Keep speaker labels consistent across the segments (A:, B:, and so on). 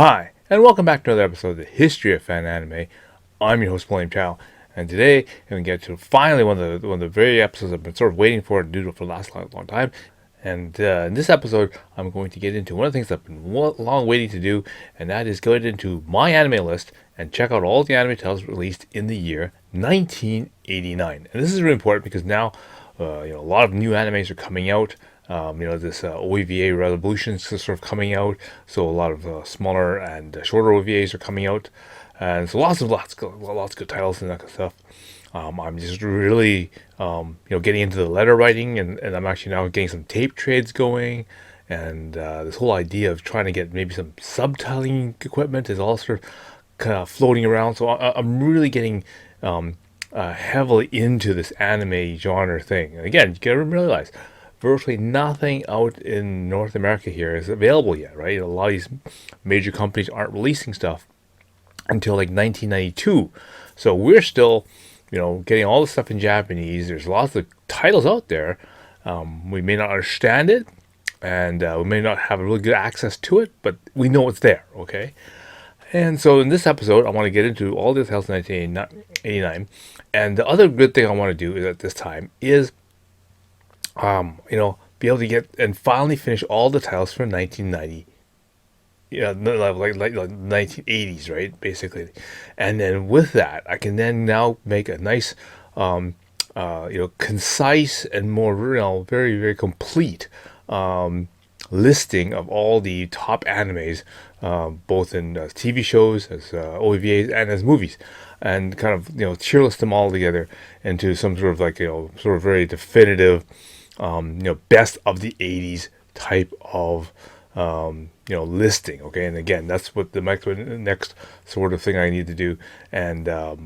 A: Hi, and welcome back to another episode of the History of Fan Anime. I'm your host, William Chow, and today I'm going to get to finally one of the very episodes I've been sort of waiting for to do for the last long time. And in this episode, I'm going to get into one of the things I've been long waiting to do, and that is go into MyAnimeList and check out all the anime titles released in the year 1989. And this is really important because now, a lot of new animes are coming out. This OVA Revolutions is sort of coming out, so a lot of smaller and shorter OVAs are coming out, and so lots of good titles and that kind of stuff. I'm just really, getting into the letter writing, and I'm actually now getting some tape trades going, and this whole idea of trying to get maybe some subtitling equipment is all sort of kind of floating around. So I'm really getting heavily into this anime genre thing. And again, you gotta realize virtually nothing out in North America here is available yet, right? A lot of these major companies aren't releasing stuff until like 1992. So we're still, getting all the stuff in Japanese. There's lots of titles out there. We may not understand it, and we may not have really good access to it, but we know it's there, okay? And so in this episode, I want to get into all the titles in 1989. And the other good thing I want to do is at this time is be able to get and finally finish all the titles from 1990, like 1980s, right? Basically, and then with that, I can then now make a nice, concise and more, very very complete listing of all the top animes, both in TV shows, as OVAs, and as movies, and kind of tier list them all together into some sort of sort of very definitive. Best of the 80s type of, listing. Okay. And again, that's what the next sort of thing I need to do. And, I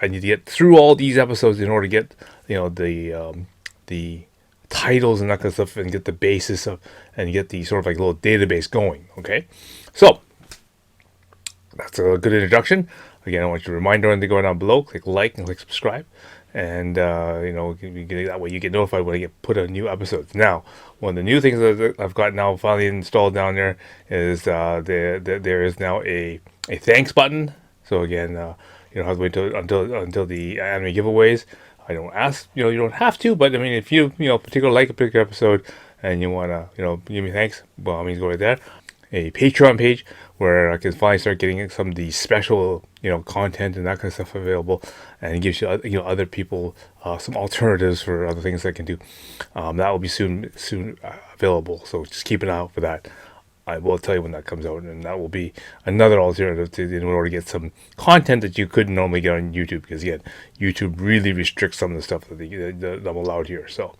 A: need to get through all these episodes in order to get, the titles and that kind of stuff, and get the basis of, and get the sort of like little database going. Okay. So that's a good introduction. Again, I want you to remind everyone to go down below, click like and click subscribe. And, that way you get notified when I put a new episode. Now, one of the new things that I've got now finally installed down there is there is now a thanks button. So again, you don't have to wait until the anime giveaways. I don't ask, you don't have to, but I mean, if you, particularly like a particular episode and you want to, give me thanks, well, I mean, go right there. A Patreon page where I can finally start getting some of the special, content and that kind of stuff available, and it gives you, other people some alternatives for other things I can do. That will be soon available, so just keep an eye out for that. I will tell you when that comes out, and that will be another alternative in order to get some content that you couldn't normally get on YouTube, because again, YouTube really restricts some of the stuff that I'm allowed here. So,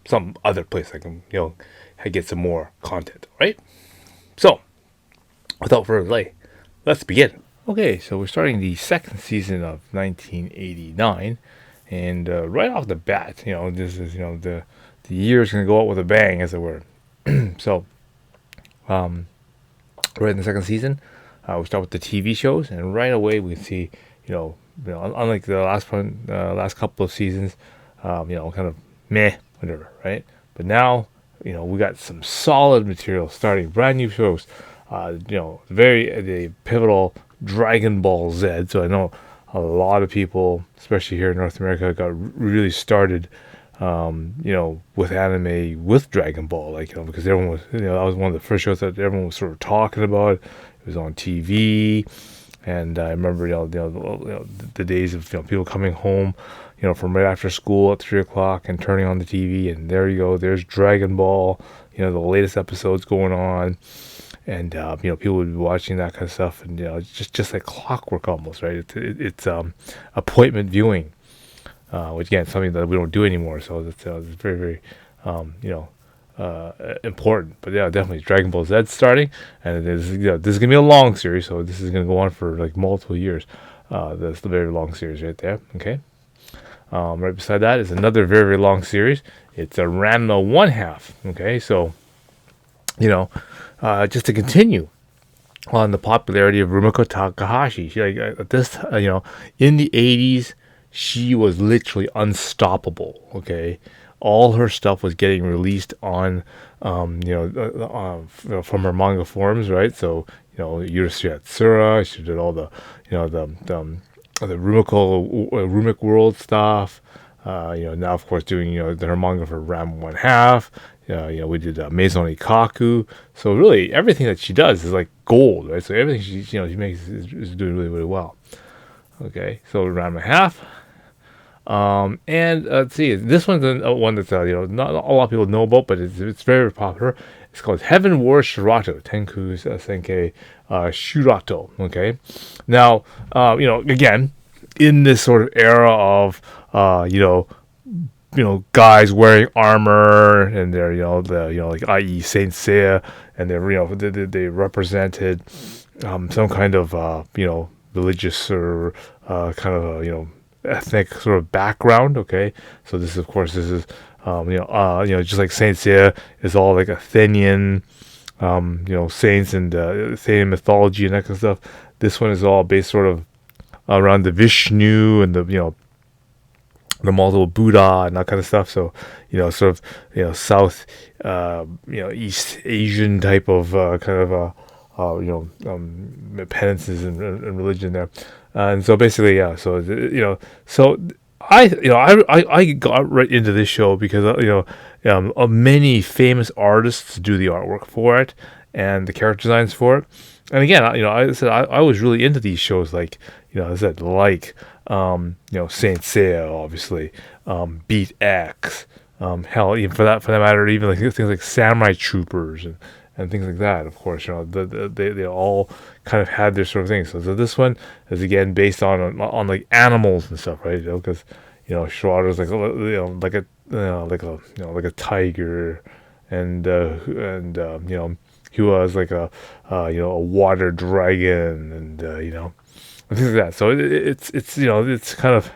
A: some other place I can, get some more content, right? So, without further delay, let's begin. Okay, so we're starting the second season of 1989, and right off the bat, this is, the year is going to go out with a bang, as it were. So, right in the second season, we start with the TV shows, and right away we see, unlike the last couple of seasons, kind of meh, whatever, right? But now, we got some solid material starting, brand new shows. The pivotal Dragon Ball Z. So I know a lot of people, especially here in North America, got really started, with anime with Dragon Ball, because everyone was, that was one of the first shows that everyone was sort of talking about. It was on TV, and I remember, the days of people coming home, from right after school at 3:00 and turning on the TV, and there you go, there's Dragon Ball, the latest episodes going on, and people would be watching that kind of stuff, and it's just like clockwork almost, right? It's appointment viewing, which again, something that we don't do anymore. So it's very very important. But yeah, definitely Dragon Ball Z starting, and this is gonna be a long series, so this is gonna go on for like multiple years. That's the very long series right there. Okay. Right beside that is another very, very long series. It's a Ranma 1/2. Okay, so, just to continue on the popularity of Rumiko Takahashi. She, in the 80s, she was literally unstoppable. Okay, all her stuff was getting released on, from her manga forms, right? So, Yurushu Yatsura, she did all the, the Rumik World stuff. Now of course doing her manga for Ram One Half. We did Maison Ikaku. So really everything that she does is like gold, right? So everything she makes is doing really really well. Okay, so Ram One Half. And let's see, this one's one that not a lot of people know about, but it's very popular. It's called Heaven War Shirato Tenku Senkei Shurato. Okay, now again in this sort of era of guys wearing armor, and they're like i.e. Saint Seiya, and they represented some kind of religious or kind of ethnic sort of background. Okay, so this is just like Saint Seiya is all like Athenian saints and Athenian mythology and that kind of stuff. This one is all based sort of around the Vishnu and the multiple Buddha and that kind of stuff. So, sort of, South, East Asian type of penances and religion there. And so basically, yeah. So, so I got right into this show because many famous artists do the artwork for it and the character designs for it. And again, I said I was really into these shows, like I said, like Saint Seiya, obviously, Beat X, hell, even for that matter, even like things like Samurai Troopers and things like that. Of course, they all kind of had their sort of things. So this one is again based on like animals and stuff, right? Because Shirato's like like a tiger, and he was like a water dragon, and things like that. So it's kind of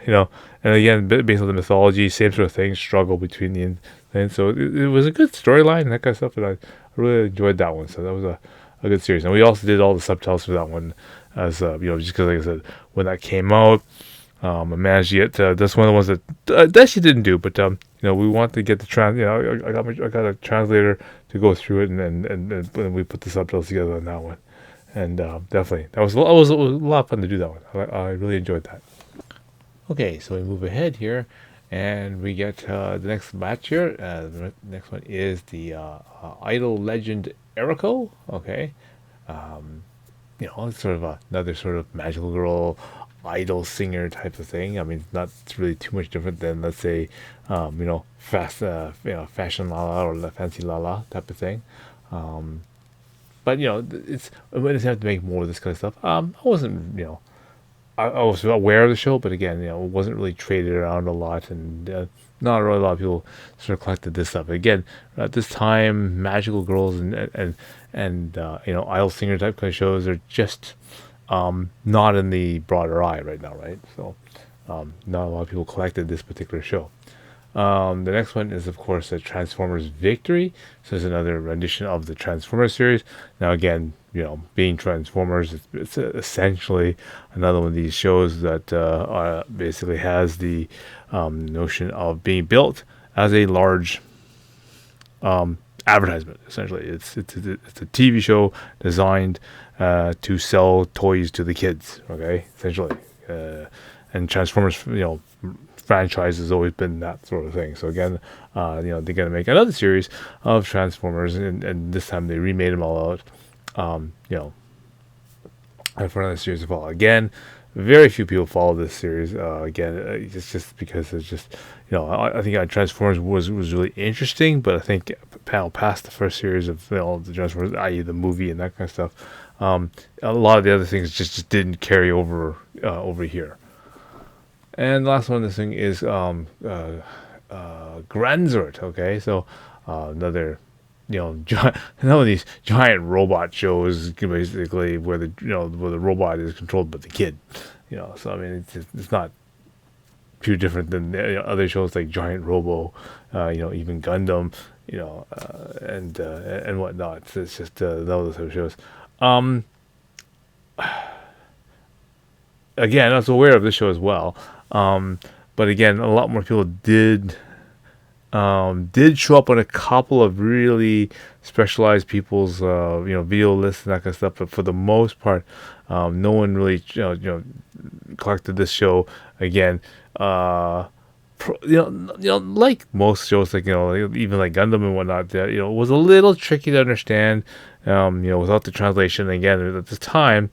A: and again based on the mythology, same sort of thing, struggle between the and so it was a good storyline and that kind of stuff, and I really enjoyed that one. So that was a good series, and we also did all the subtitles for that one as just because, like I said, when that came out, I managed to get that's one of the ones that she didn't do, but we want to get the I got a translator to go through it, and we put the subtitles together on that one. And definitely, that was a lot of fun to do that one. I really enjoyed that. Okay, so we move ahead here, and we get the next match here. The next one is the Idol Legend Eriko. Okay, it's sort of another sort of magical girl idol singer type of thing. I mean, it's not really too much different than, let's say, Fashion Lala or La Fancy Lala type of thing. But it's when they have to make more of this kind of stuff. I wasn't, I was aware of the show, but again, it wasn't really traded around a lot, and not really a lot of people sort of collected this stuff. Again, at this time, magical girls and idol singer type kind of shows are just not in the broader eye right now, right? So, not a lot of people collected this particular show. The next one is, of course, a Transformers Victory. So it's another rendition of the Transformers series. Now, again, being Transformers, it's essentially another one of these shows that basically has the notion of being built as a large advertisement. Essentially, it's a TV show designed to sell toys to the kids. Okay, essentially, and Transformers, franchise has always been that sort of thing. So again, they're gonna make another series of Transformers, and this time they remade them all out. And for another series of all. Again, very few people follow this series. Again, it's just because it's just I think Transformers was really interesting, but I think past the first series of the Transformers, i.e. the movie and that kind of stuff, a lot of the other things just didn't carry over here. And the last one, this thing is Granzort. Okay, so another none of these giant robot shows basically where the robot is controlled by the kid. So I mean it's not too different than the other shows like Giant Robo, even Gundam, and whatnot. So it's just those type of shows. Again, I was aware of this show as well. But again, a lot more people did did show up on a couple of really specialized people's video lists and that kind of stuff, but for the most part, no one really collected this show again. Like most shows, like even like Gundam and whatnot, that it was a little tricky to understand, without the translation. Again, at this time,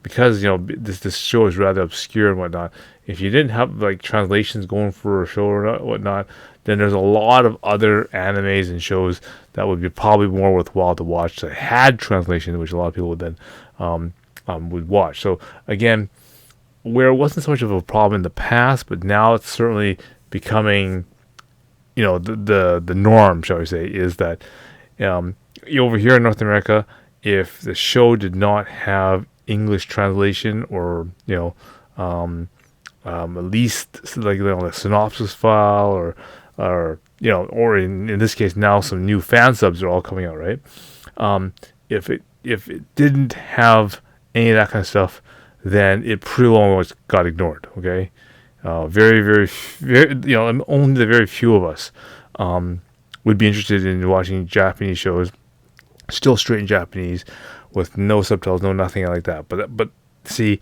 A: because this show is rather obscure and whatnot. If you didn't have like translations going for a show or whatnot, then there's a lot of other animes and shows that would be probably more worthwhile to watch that had translation, which a lot of people would then would watch. So again, where it wasn't so much of a problem in the past, but now it's certainly becoming, the norm, shall we say, is that over here in North America, if the show did not have English translation or at least like a synopsis file or in this case now some new fan subs are all coming out, right? If it didn't have any of that kind of stuff, then it pretty almost got ignored. Okay, very, very, very, only the very few of us would be interested in watching Japanese shows, still straight in Japanese, with no subtitles, no nothing like that. But see,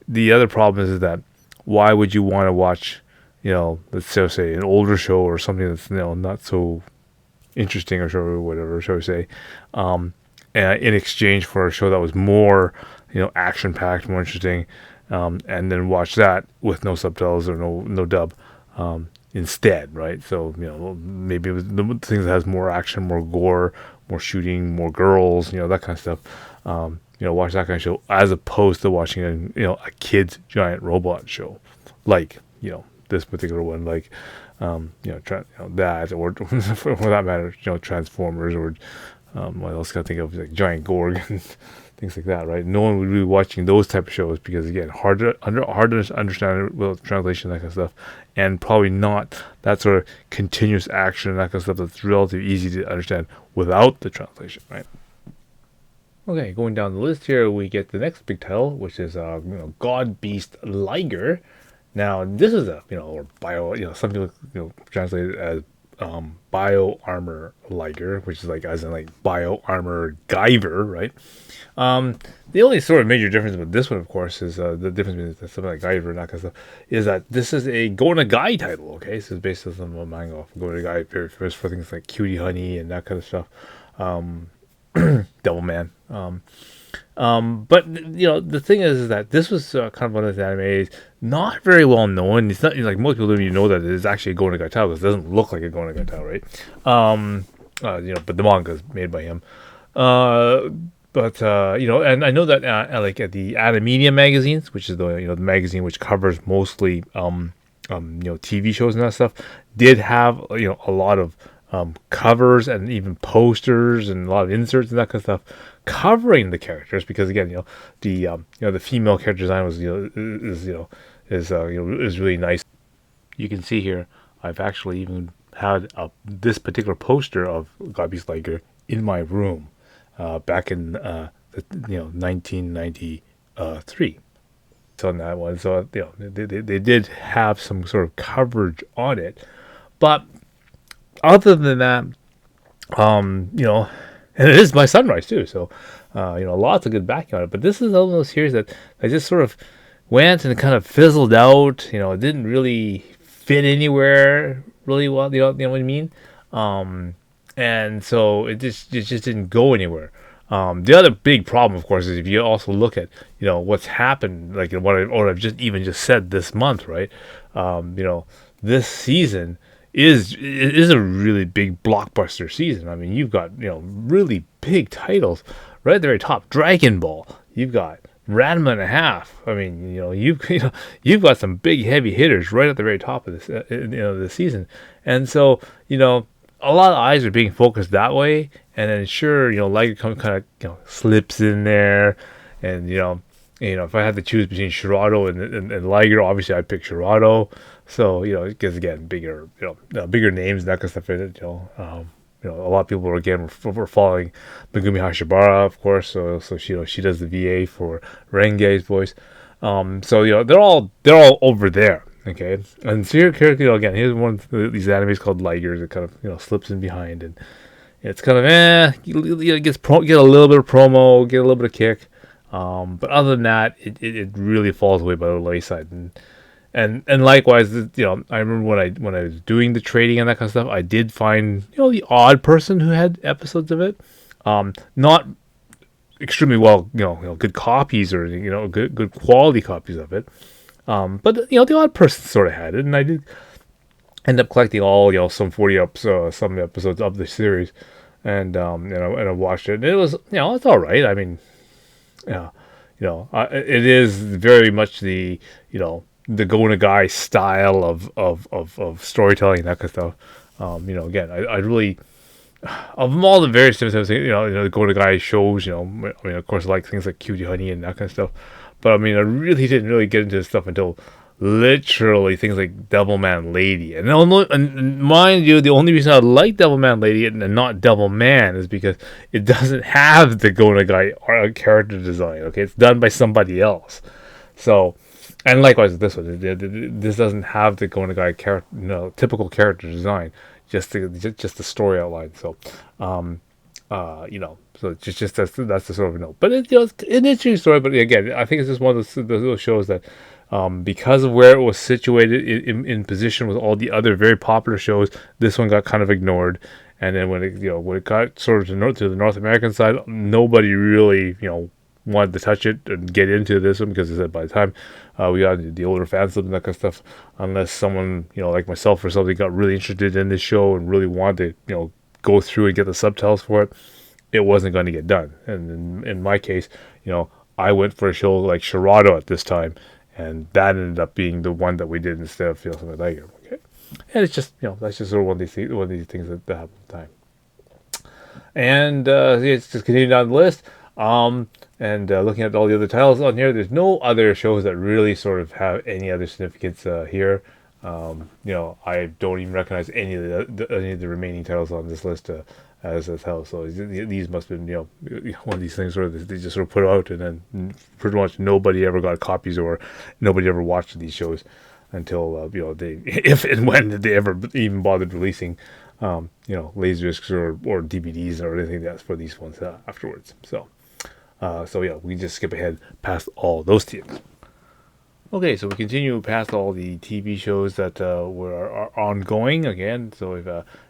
A: the other problem is that why would you want to watch, let's say an older show or something that's not so interesting or whatever, shall we say, in exchange for a show that was more action packed, more interesting, and then watch that with no subtitles or no dub instead, right? So maybe it was the things that has more action, more gore, more shooting, more girls, that kind of stuff. Watch that kind of show as opposed to watching a kid's giant robot show, like this particular one, like that, or for that matter, Transformers, or what else can I think of, like Giant Gorg and things like that, right? No one would be watching those type of shows because again, hard to understand with translation, that kind of stuff, and probably not that sort of continuous action and that kind of stuff that's relatively easy to understand without the translation, right? Okay, going down the list here, we get the next big title, which is God Beast Liger. Now, this is or bio, some people translate it as bio armor Liger, which is like as in like bio armor Guyver, right? The only sort of major difference with this one, of course, is the difference between something like Guyver and that kind of stuff, is that this is a Go Nagai title. Okay, so it's based on some manga. Go Nagai, very famous for things like Cutie Honey and that kind of stuff. Devilman. But the thing is that this was kind of one of those animes not very well known. It's not like most people don't even know that it is actually a Go Nagai title because it doesn't look like a Go Nagai title, right? But the manga is made by him. And I know that like at the Animania magazines, which is the magazine which covers mostly TV shows and that stuff, did have a lot of covers and even posters and a lot of inserts and that kind of stuff covering the characters, because again the female character design was is really nice. You can see here I've actually even had this particular poster of God Beast Liger in my room back in 1993. So on that one, so they did have some sort of coverage on it, but other than that, and it is by Sunrise too, so lots of good backing on it. But this is one of those series that I just sort of went and kind of fizzled out. It didn't really fit anywhere really well. You know what I mean? And so it just didn't go anywhere. The other big problem, of course, is if you also look at what's happened, like what I've just said this month, right? This season is a really big blockbuster season. I mean, you've got really big titles right at the very top. Dragon Ball. You've got Ranma and a half. I mean, you've got some big heavy hitters right at the very top of this this season, and so a lot of eyes are being focused that way. And then sure, Liger kind of slips in there, and if I had to choose between Shirado and Liger, obviously I'd pick Shirado. So because again, bigger names and that kind of stuff in it. A lot of people were following Megumi Hashibara, of course. So she does the VA for Renge's voice. So they're all over there. Okay, and so here, again, here's one of these animes called Ligers. It kind of slips in behind, and it's kind of get a little bit of promo, get a little bit of kick, but other than that, it really falls away by the wayside. And likewise, I remember when I was doing the trading and that kind of stuff, I did find the odd person who had episodes of it, not extremely well, good copies or good quality copies of it. But the odd person sort of had it, and I did end up collecting all some 40 some episodes of the series, and I watched it, and it was it's all right. I mean, yeah, it is very much the Go Nagai style of storytelling and that kind of stuff. Again, I really of all the various different things, the Go Nagai shows, I mean, of course, I like things like Cutie Honey and that kind of stuff. But I mean, I really didn't really get into this stuff until literally things like Devilman Lady. And mind you, the only reason I like Devilman Lady and not Devilman is because it doesn't have the Go Nagai character design. Okay, it's done by somebody else. So, and likewise with this one, this doesn't have the Go Nagai typical character design. Just the story outline. So, so just that's the sort of note. But it's an interesting story. But again, I think it's just one of those shows that, because of where it was situated in position with all the other very popular shows, this one got kind of ignored. And then when it got sort of to the North American side, nobody really wanted to touch it and get into this one, because I said by the time we got into the older fan club and that kind of stuff, unless someone like myself or something got really interested in this show and really wanted to go through and get the subtitles for it, it wasn't going to get done. And in my case, I went for a show like Sharado at this time, and that ended up being the one that we did instead of Feel Something Like It. Okay, and it's just that's just sort of one of these things that happen at the time. And it's just continuing down the list. And looking at all the other titles on here, there's no other shows that really sort of have any other significance here. I don't even recognize any of the remaining titles on this list as a title. So these must have been one of these things where they just sort of put out, and then pretty much nobody ever got copies or nobody ever watched these shows until they, if and when they ever even bothered releasing laserdiscs or DVDs or anything that's for these ones afterwards. So we just skip ahead past all those things. Okay, so we continue past all the TV shows that are ongoing again. So if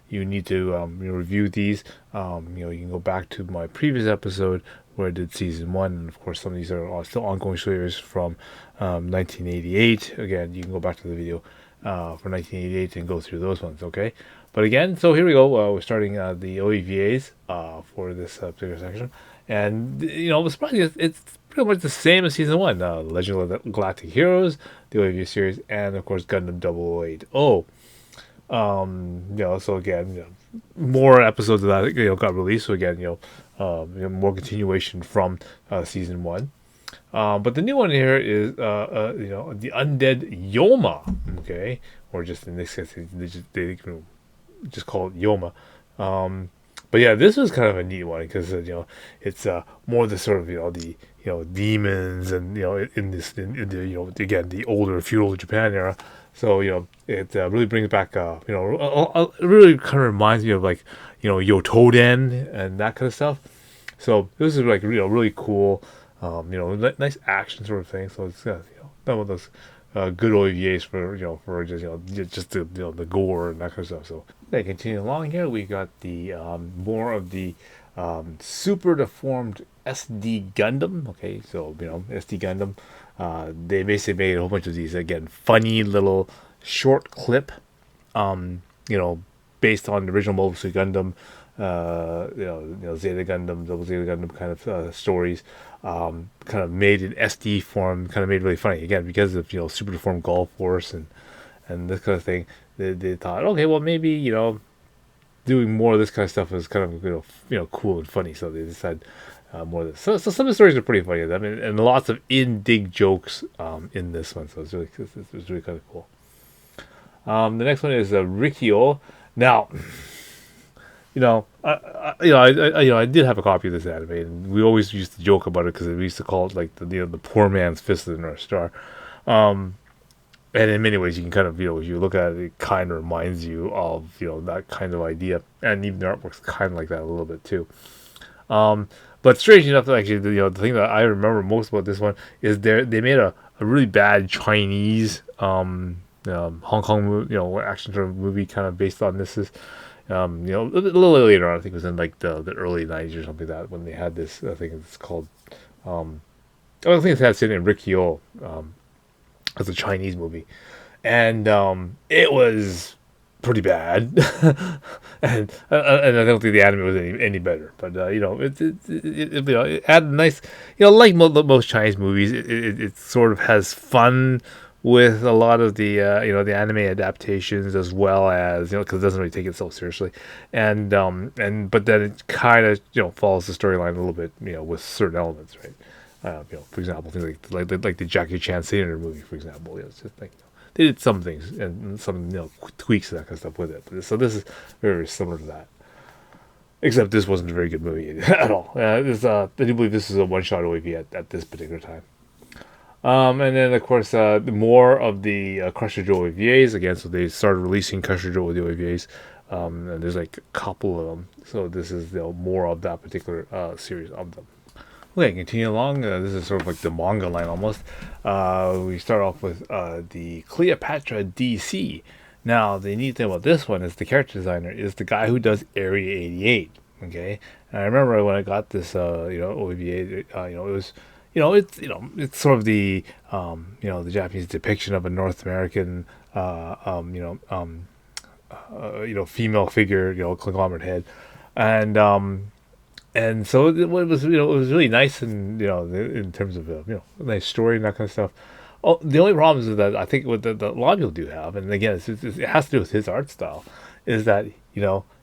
A: you need to review these, you can go back to my previous episode where I did season 1, and of course some of these are still ongoing series from 1988. Again, you can go back to the video for 1988 and go through those ones. Okay, but again, so here we go. We're starting the OEVAs for this particular section. And it's pretty much the same as season 1. Legend of the Galactic Heroes, the OAV series, and of course Gundam 080. So again, more episodes of that got released. So again, more continuation from season 1. But the new one here is the Undead Yoma. Okay, or just in this case they just call it Yoma. But yeah, this was kind of a neat one because it's more the sort of the demons and in the again the older feudal Japan era. So it really brings back it really kind of reminds me of like Yotoden and that kind of stuff. So this is like really cool, nice action sort of thing. So it's one of those good OVAs for just the gore and that kind of stuff. So they continue along here. We got the more of the super deformed SD Gundam. Okay, so SD Gundam. They basically made a whole bunch of these again funny little short clip. Based on the original Mobile Suit Gundam. Zeta Gundam, Double Zeta Gundam kind of stories, kind of made in SD form, kind of made really funny again because of super deformed Gulf Force and this kind of thing. They thought, okay, well maybe doing more of this kind of stuff is kind of cool and funny, so they decided more of this. So some of the stories are pretty funny. I mean, and lots of in-dig jokes in this one, so it's really kind of cool. The next one is Rikyo. Now. I did have a copy of this anime, and we always used to joke about it because we used to call it like the poor man's Fist of the North Star. and in many ways, you can kind of, if you look at it, it kind of reminds you of, that kind of idea. And even the artwork's kind of like that a little bit too. Um, but strange enough, actually, the thing that I remember most about this one is they made a really bad Chinese Hong Kong action sort of movie kind of based on this. Is a little later on, I think it was in like the early '90s or something like that, when they had this. I think it's called. I think it's had Sidney and Rick Yeo as a Chinese movie, and it was pretty bad, and I don't think the anime was any better. But it had a nice, like most Chinese movies, it sort of has fun with a lot of the the anime adaptations, as well as because it doesn't really take itself seriously, and but then it kind of follows the storyline a little bit with certain elements, right? For example, things like the Jackie Chan Senior movie, for example. It's just like they did some things and some tweaks and that kind of stuff with it. So this is very, very similar to that, except this wasn't a very good movie at all. I do believe this is a one-shot OAV at this particular time. And then, of course, more of the Crusher Joe OVAs again. So they started releasing Crusher Joe with the OVAs, and there's like a couple of them. So this is more of that particular series of them. Okay, continue along. This is sort of like the manga line almost. We start off with the Cleopatra DC. Now, the neat thing about this one is the character designer is the guy who does Area 88. Okay, and I remember when I got this, OVA, it was, it's sort of the, the Japanese depiction of a North American, female figure, conglomerate head, and and so it was, it was really nice, and in terms of a nice story and that kind of stuff. Oh, the only problem is that I think what the a lot of people do have, and again, it has to do with his art style, is that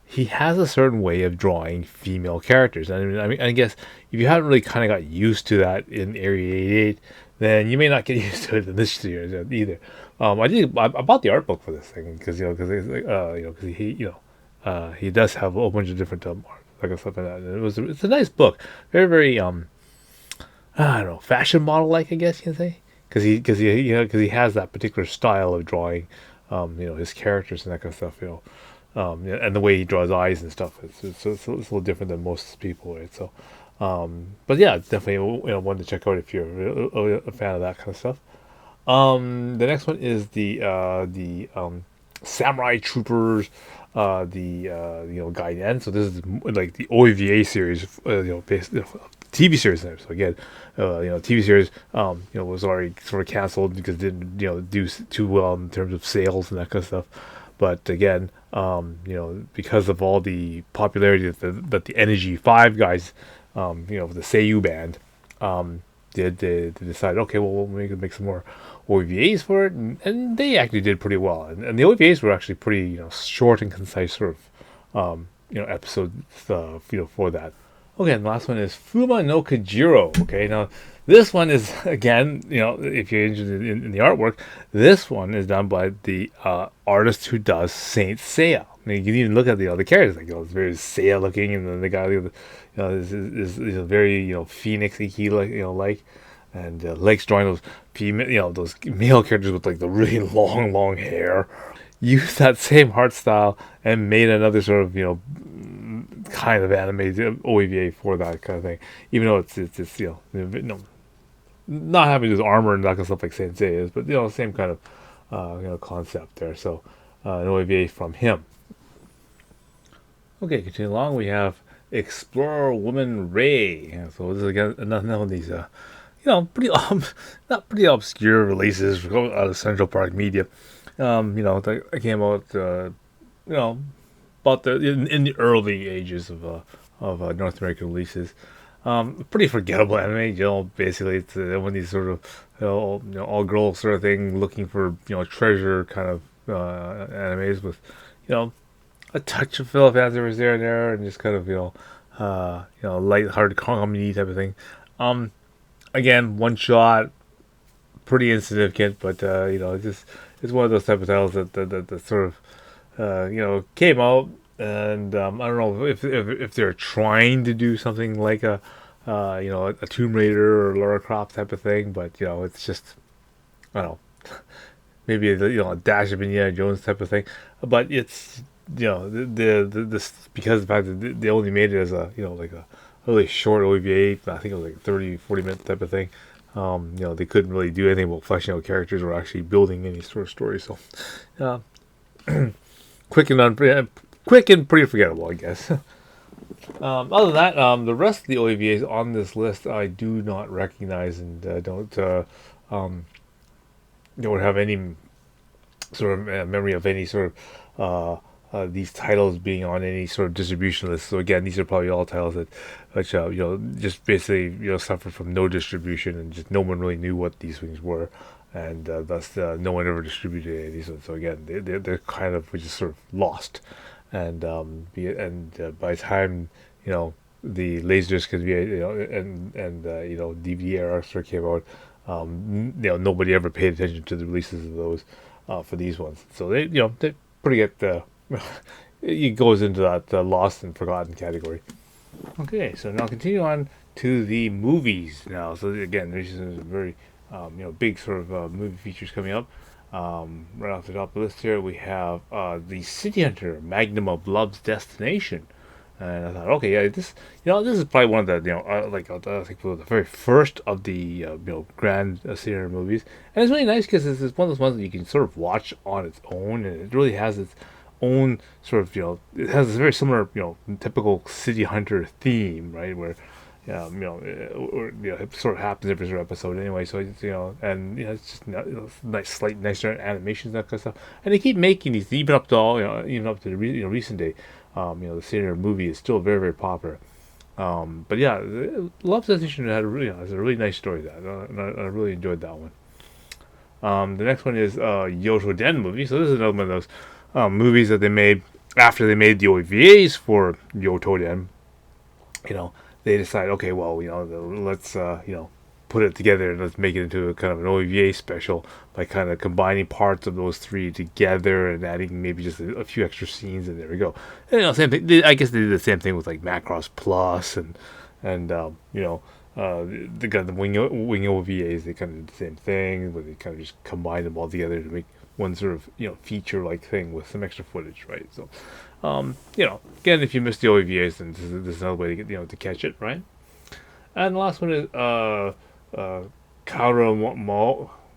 A: he has a certain way of drawing female characters. And I guess if you haven't really kind of got used to that in Area 88, then you may not get used to it in this series either. I bought the art book for this thing because he does have a whole bunch of different like stuff like that. And it's a nice book, very, very I don't know, fashion model like, I guess you can say, because he has that particular style of drawing, his characters and that kind of stuff, and the way he draws eyes and stuff. It's a little different than most people, right? So, but yeah, it's definitely one to check out if you're a fan of that kind of stuff. The next one is the Samurai Troopers, Gaiden. So this is like the OVA series, based TV series. So again, TV series, was already sort of canceled because it didn't, do too well in terms of sales and that kind of stuff. But again, because of all the popularity that the Energy 5 guys, the Seiyu band, they decided, okay, well, we'll make some more OVAs for it, and they actually did pretty well. And the OVAs were actually pretty, short and concise sort of, episodes, for that. Okay, and the last one is Fuma no Kajiro. Okay, now this one is, again, if you're interested in the artwork, this one is done by the artist who does Saint Seiya. I mean, you can even look at the characters, like, it's very Seiya looking, and then the guy, is very, phoenix-y, like, and Lake's drawing those female, those male characters with like the really long hair. Used that same art style and made another sort of kind of animated OVA for that kind of thing. Even though it's not having this armor and that kind of stuff like Sensei is, but same kind of concept there. So an OVA from him. Okay, continue along. We have Explorer Woman Ray. So this is again another one of these pretty not pretty obscure releases out of Central Park Media. That came out about in the early ages of North American releases. Pretty forgettable anime. Basically it's one of these sort of all girl sort of thing, looking for treasure kind of animes with a touch of Philip Answer there and there, and just kind of light-hearted comedy type of thing. Again, one shot, pretty insignificant, but it's one of those type of titles that sort of came out, and I don't know if they're trying to do something like a Tomb Raider or Lara Croft type of thing, but it's just, I don't know, maybe a dash of Indiana Jones type of thing, but it's the this because of the fact that they only made it as a like a really short OVA. I think it was like 30-40 minute type of thing. They couldn't really do anything about fleshing out characters or actually building any sort of story. So, uh, quick and quick and pretty forgettable, I guess. Other than that, the rest of the OVAs on this list I do not recognize and um, don't have any sort of memory of any sort of these titles being on any sort of distribution list. So again, these are probably all titles that, which just basically suffered from no distribution and just no one really knew what these things were, and thus no one ever distributed any of these ones. So again, they're kind of just sort of lost, and by the time the Laserdisc and DVD era sort of came out, nobody ever paid attention to the releases of those for these ones. So they pretty get it goes into that lost and forgotten category. Okay, so now continue on to the movies now. So again, there's some very big sort of movie features coming up. Right off the top of the list here, we have the City Hunter Magnum of Love's Destination. And I thought, okay, yeah, this is probably one of the, I think the very first of the, grand Assyrian movies, and it's really nice because it's one of those ones that you can sort of watch on its own, and it really has its own sort of, it has a very similar, typical City Hunter theme, right, where, it sort of happens every sort of episode anyway. So it's, and it's just nice, nicer animations, that kind of stuff, and they keep making these even up to even up to the recent day. The Senior movie is still very, very popular. But yeah, Love's Destination had has a really nice story. And I really enjoyed that one. The next one is Yoto Den movie. So this is another one of those movies that they made after they made the OVAs for Yoto Den. They decided, okay, well, let's put it together and let's make it into a kind of an OVA special by kind of combining parts of those three together and adding maybe just a few extra scenes, and there we go. And, same thing. I guess they did the same thing with like Macross Plus and they got the wing OVAs. They kind of did the same thing, but they kind of just combined them all together to make one sort of feature like thing with some extra footage, right? So, again, if you missed the OVAs, then this is another way to get to catch it, right? And the last one is Kara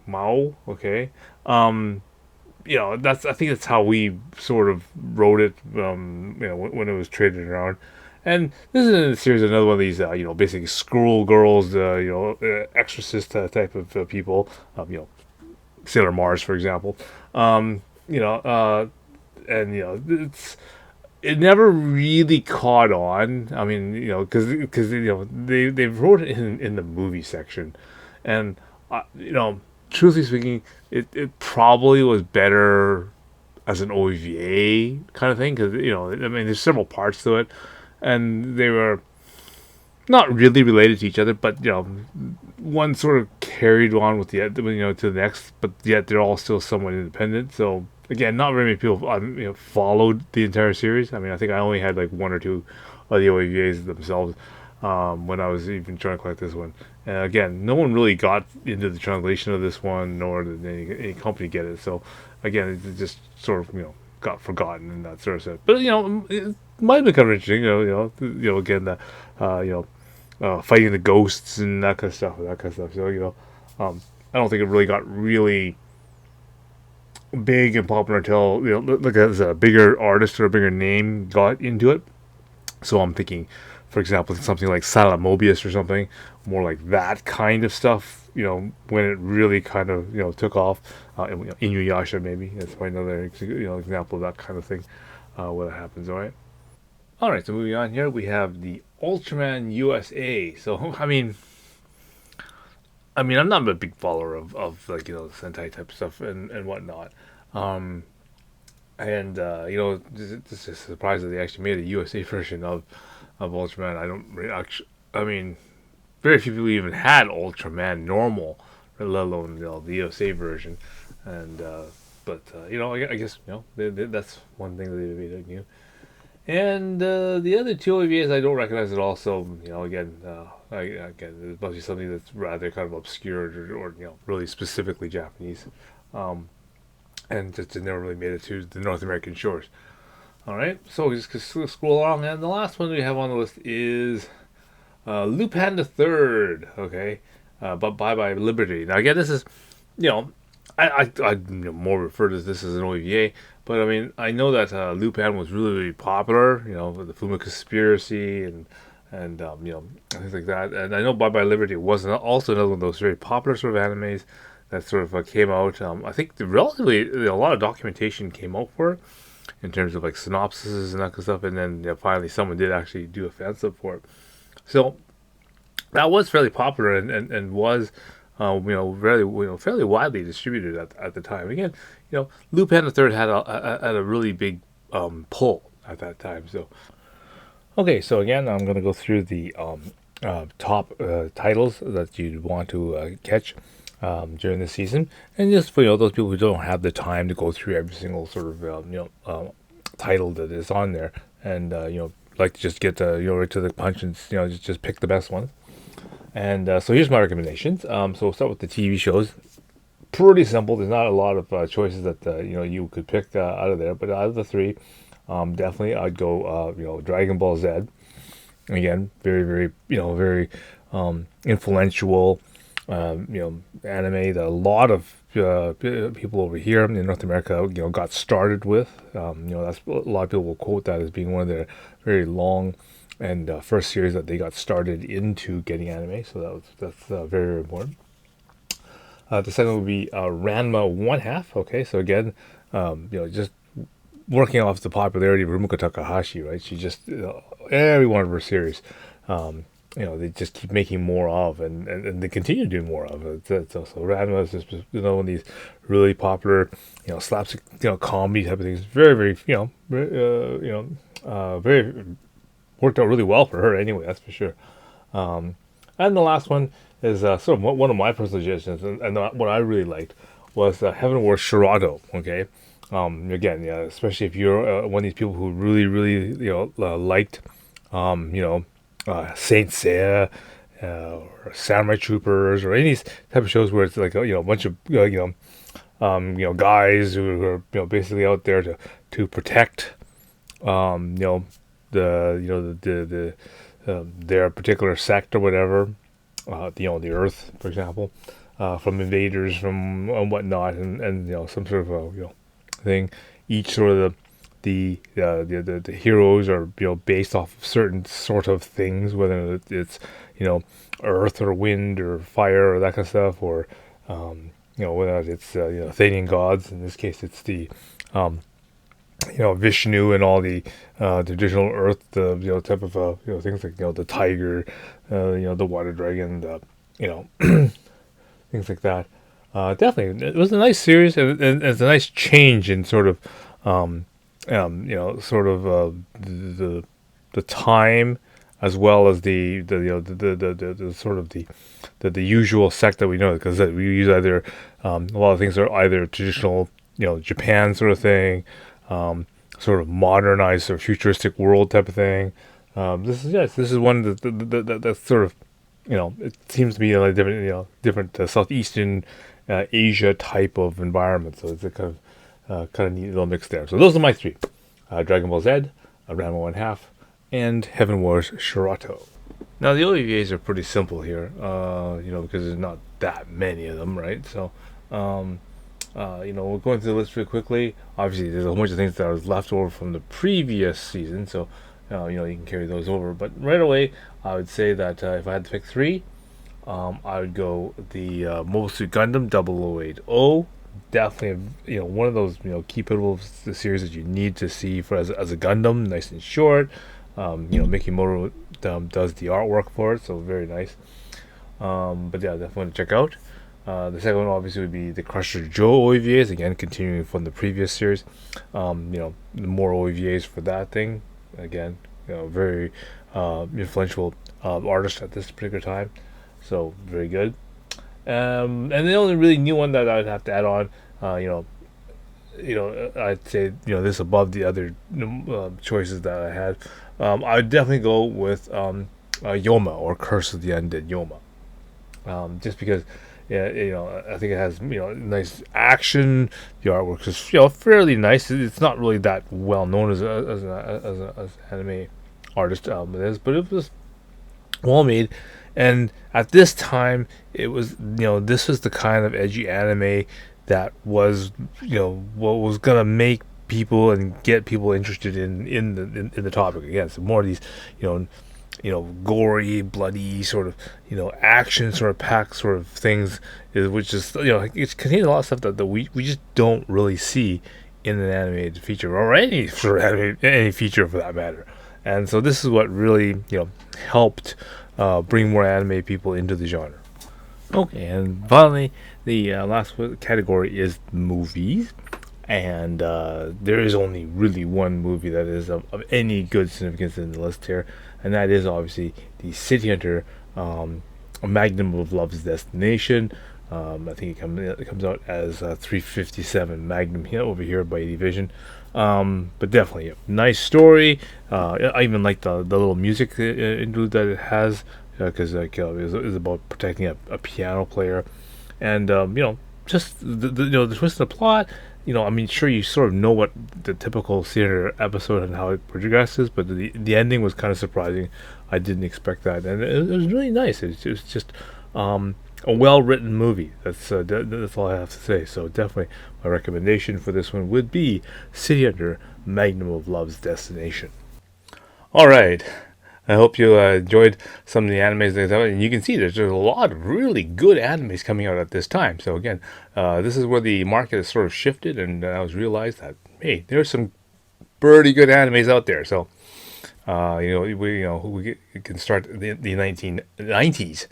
A: Mao. Okay. I think that's how we sort of wrote it. When it was traded around. And this is in a series, another one of these, basically school girls, exorcist type of people. Sailor Mars, for example. It never really caught on. I mean, because they wrote it in the movie section, and truthfully speaking, it probably was better as an OVA kind of thing because I mean, there's several parts to it, and they were not really related to each other, but one sort of carried on with the to the next, but yet they're all still somewhat independent. So again, not very many people followed the entire series. I mean, I think I only had like one or two of the OVAs themselves when I was even trying to collect this one. And again, no one really got into the translation of this one, nor did any company get it. So again, it just sort of got forgotten and that sort of stuff. But it might have been kind of interesting. Again, the fighting the ghosts and that kind of stuff. So I don't think it really got really big and popular until look as a bigger artist or a bigger name got into it. So I'm thinking, for example, something like Silent Mobius or something, more like that kind of stuff. When it really kind of took off. Inuyasha maybe, that's probably another example of that kind of thing. When it happens, all right. All right, so moving on here, we have the Ultraman USA. So I'm not a big follower of like the Sentai type stuff and whatnot, and it's just surprised that they actually made a USA version of Ultraman. I don't actually, very few people even had Ultraman normal, let alone the USA version, and I guess that's one thing that they made new. And the other two OVAs I don't recognize at all. So again, it must be something that's rather kind of obscure or really specifically Japanese. and just never really made it to the North American shores. All right, so we just scroll along, and the last one we have on the list is Lupin the Third. Okay, but Bye Bye Liberty. Now again, this is, you know, I more refer to this as an OVA, but I mean I know that Lupin was really really popular. You know, with the Fuma conspiracy and things like that. And I know Bye Bye Liberty was also another one of those very popular sort of animes that sort of came out. I think relatively a lot of documentation came out for it in terms of like synopses and that kind of stuff, and then finally someone did actually do a fan sub for it. So that was fairly popular and was fairly widely distributed at the time. Again, Lupin the Third had a really big pull at that time. So okay, so again, I'm going to go through the top titles that you'd want to catch during the season, and just for those people who don't have the time to go through every single sort of title that is on there, and like to just get right to the punch and just pick the best ones. And so here's my recommendations. So we'll start with the TV shows. Pretty simple. There's not a lot of choices that you could pick out of there, but out of the three, definitely I'd go Dragon Ball Z. Again, very very very influential anime that a lot of people over here in North America got started with. That's a lot of people will quote that as being one of their very long and first series that they got started into getting anime. So that's very very important. The second would be Ranma One Half. Okay, so again, just working off the popularity of Rumiko Takahashi, right? She just every one of her series, they just keep making more of, and they continue to do more of it. So Ranma is just one of these really popular, slapstick, comedy type of things. Very very very worked out really well for her anyway. That's for sure. And the last one is sort of one of my personal suggestions, and what I really liked was Heaven Wars Shirato. Okay. Again, especially if you're one of these people who really, really, liked, Saint Seiya, or Samurai Troopers, or any of these type of shows where it's like a bunch of guys who are basically out there to protect, their particular sect or whatever, the Earth, for example, from invaders, from whatnot, and some sort of thing. Each sort of the heroes are based off of certain sort of things, whether it's earth or wind or fire or that kind of stuff, or whether it's Athenian gods. In this case, it's the Vishnu and all the traditional earth, the type of things like the tiger, the water dragon, things like that. Definitely, it was a nice series, and it's a nice change in sort of, the time, as well as the sort of the usual sect that we know, because we use either a lot of things are either traditional, Japan sort of thing, sort of modernized or futuristic world type of thing. This is one that's sort of, it seems to be a different southeastern Asia type of environment. So it's a kind of neat little mix there. So those are my three: Dragon Ball Z, Ranma One Half, and Heaven Wars Shirato. Now the OVAs are pretty simple here, because there's not that many of them, right? So, we're going through the list really quickly. Obviously, there's a whole bunch of things that was left over from the previous season, so you can carry those over. But right away, I would say that if I had to pick three, I would go the Mobile Suit Gundam 0080. Definitely, one of those key pivotal series that you need to see for as a Gundam, nice and short. Mikimoto does the artwork for it, so very nice. But yeah, definitely want to check out. The second one obviously would be the Crusher Joe OVAs, again continuing from the previous series. More OVAs for that thing. Again, very influential artist at this particular time, so very good. And the only really new one that I would have to add on, I'd say this above the other choices that I had. I would definitely go with Yoma, or Curse of the Undead Yoma. just because. Yeah, I think it has nice action. The artwork is fairly nice. It's not really that well known as an anime artist it is, but it was well made. And at this time, it was this was the kind of edgy anime that was what was gonna make people and get people interested in the topic again. So more of these you know gory, bloody sort of action sort of packed sort of things, which is it contains a lot of stuff that we just don't really see in an animated feature or any sort of any feature for that matter. And so this is what really helped bring more anime people into the genre. Okay, and finally, the last category is movies. And there is only really one movie that is of any good significance in the list here, and that is obviously the City Hunter, a Magnum of Love's Destination. I think it comes out as 357 Magnum here over here by Division. But definitely a nice story. I even like the little music interlude that it has because it's about protecting a piano player, and just the twist in the plot. I mean, sure, you sort of know what the typical theater episode and how it progresses, but the ending was kind of surprising. I didn't expect that, and it was really nice. It was just a well-written movie. That's all I have to say. So definitely, my recommendation for this one would be City Hunter: Magnum of Love's Destination. All right. I hope you enjoyed some of the animes that and you can see there's a lot of really good animes coming out at this time. So again, this is where the market has sort of shifted, and I was realized that hey, there's some pretty good animes out there. So we can start the 1990s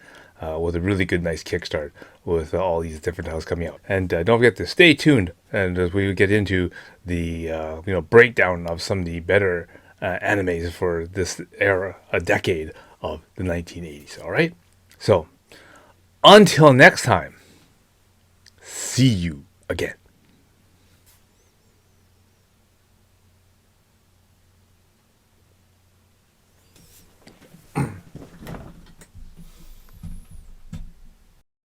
A: with a really good, nice kickstart with all these different titles coming out. And don't forget to stay tuned, and as we get into the breakdown of some of the better animes for this era, a decade of the 1980s. All right, so until next time, see you again.